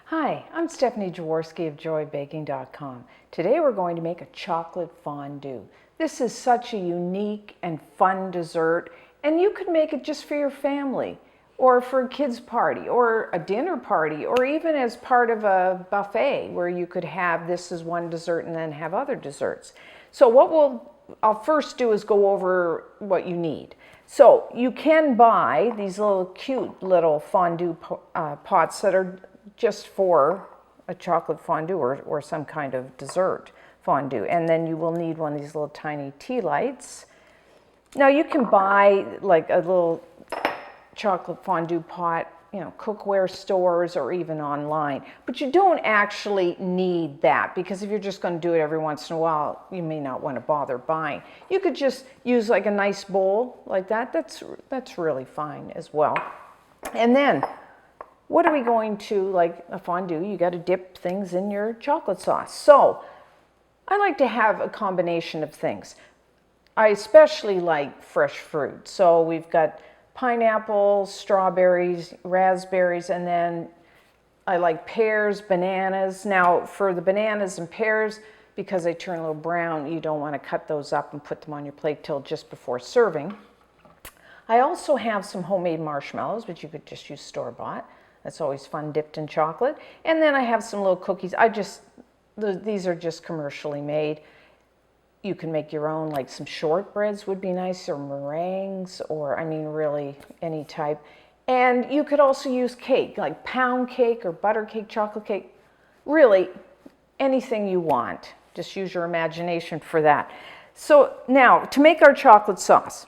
Hi, I'm Stephanie Jaworski of joybaking.com. Today we're going to make a chocolate fondue. This is such a unique and fun dessert, and you could make it just for your family, or for a kid's party, or a dinner party, or even as part of a buffet where you could have this as one dessert and then have other desserts. So what I'll first do is go over what you need. So you can buy these little cute little fondue pots that are just for a chocolate fondue or some kind of dessert fondue. And then you will need one of these little tiny tea lights. Now you can buy like a little chocolate fondue pot, you know, cookware stores or even online. But you don't actually need that, because if you're just going to do it every once in a while, you may not want to bother buying. You could just use like a nice bowl like that. That's really fine as well. And then what are we going to, like a fondue, you got to dip things in your chocolate sauce. So I like to have a combination of things. I especially like fresh fruit. So we've got pineapples, strawberries, raspberries, and then I like pears, bananas. Now for the bananas and pears, because they turn a little brown, you don't want to cut those up and put them on your plate till just before serving. I also have some homemade marshmallows, but you could just use store-bought. That's always fun, dipped in chocolate. And then I have some little cookies. These are just commercially made. You can make your own, like some shortbreads would be nice, or meringues, or I mean really any type. And you could also use cake, like pound cake or butter cake, chocolate cake, really anything you want. Just use your imagination for that. So now to make our chocolate sauce,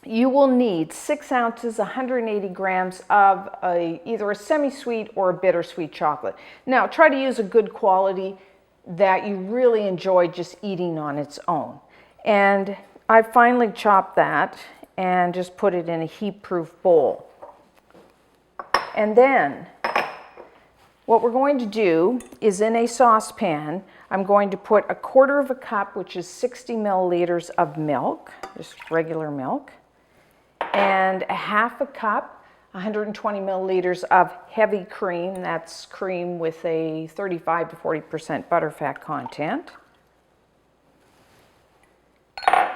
you will need 6 ounces, 180 grams of either a semi-sweet or a bittersweet chocolate. Now try to use a good quality that you really enjoy just eating on its own. And I finally chopped that and just put it in a heat-proof bowl. And then what we're going to do is, in a saucepan, I'm going to put 1/4 cup, which is 60 milliliters of milk, just regular milk, and 1/2 cup, 120 milliliters of heavy cream. That's cream with a 35 to 40% butterfat content.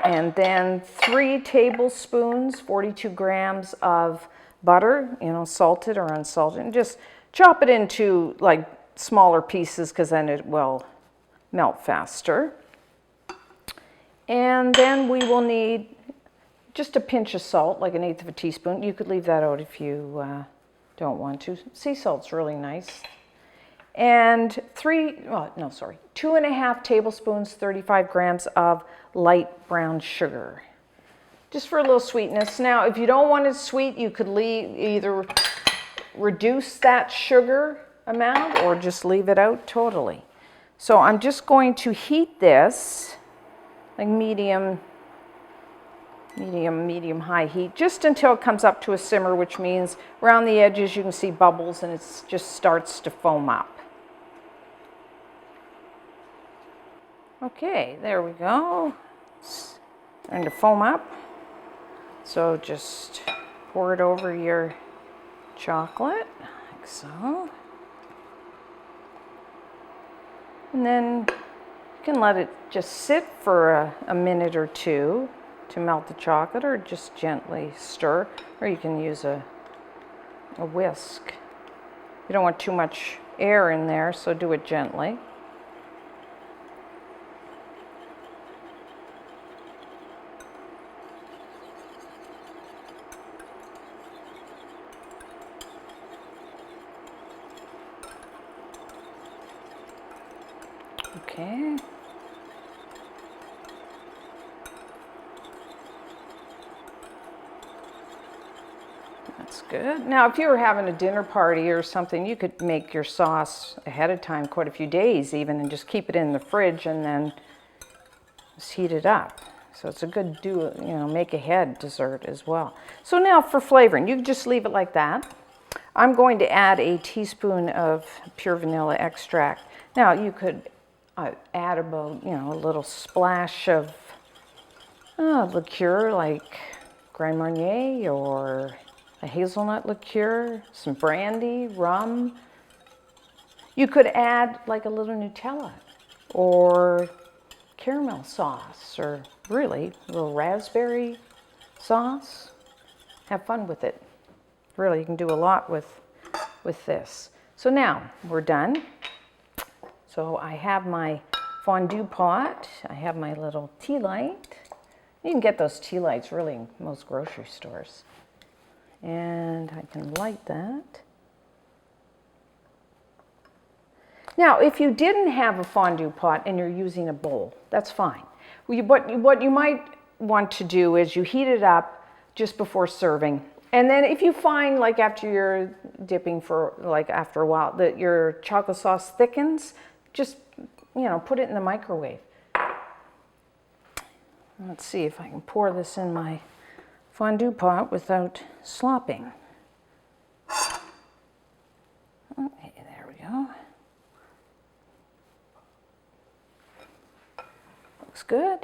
And then 3 tablespoons, 42 grams of butter, you know, salted or unsalted. And just chop it into like smaller pieces, because then it will melt faster. And then we will need just a pinch of salt, like 1/8 of a teaspoon. You could leave that out if you don't want to. Sea salt's really nice. And 2.5 tablespoons, 35 grams of light brown sugar, just for a little sweetness. Now, if you don't want it sweet, you could either reduce that sugar amount or just leave it out totally. So I'm just going to heat this like medium high heat, just until it comes up to a simmer, which means around the edges you can see bubbles and it just starts to foam up. Okay, there we go. It's starting to foam up. So just pour it over your chocolate, like so. And then you can let it just sit for a minute or two to melt the chocolate, or just gently stir, or you can use a whisk. You don't want too much air in there, so do it gently. Okay. That's good. Now, if you were having a dinner party or something, you could make your sauce ahead of time, quite a few days even, and just keep it in the fridge and then just heat it up. So it's a good make ahead dessert as well. So now for flavoring, you can just leave it like that. I'm going to add a teaspoon of pure vanilla extract. Now you could add about, a little splash of liqueur like Grand Marnier or a hazelnut liqueur, some brandy, rum. You could add like a little Nutella or caramel sauce, or really a little raspberry sauce. Have fun with it. Really, you can do a lot with this. So now we're done. So I have my fondue pot. I have my little tea light. You can get those tea lights really in most grocery stores. And I can light that. Now, if you didn't have a fondue pot and you're using a bowl, that's fine. What you might want to do is you heat it up just before serving. And then if you find, like after you're dipping for, like after a while, that your chocolate sauce thickens, just, put it in the microwave. Let's see if I can pour this in my fondue pot without slopping. Okay, there we go. Looks good.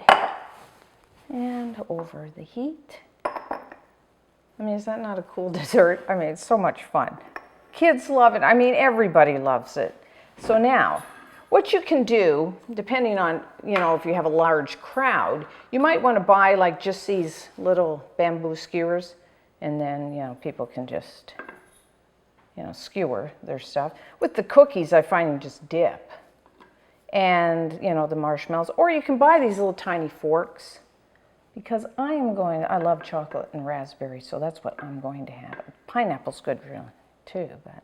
And over the heat. I mean, is that not a cool dessert? I mean, it's so much fun. Kids love it. I mean, everybody loves it. So now, what you can do, depending on, if you have a large crowd, you might want to buy like just these little bamboo skewers, and then, people can just, skewer their stuff. With the cookies, I find you just dip. And, the marshmallows. Or you can buy these little tiny forks, because I love chocolate and raspberry, so that's what I'm going to have. Pineapple's good really, too, but.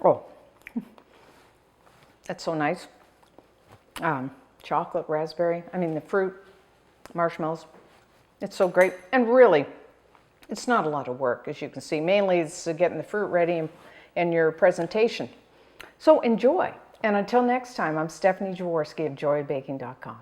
Oh, that's so nice. Chocolate, raspberry, the fruit, marshmallows. It's so great. And really, it's not a lot of work, as you can see. Mainly it's getting the fruit ready and your presentation. So enjoy. And until next time, I'm Stephanie Jaworski of joybaking.com.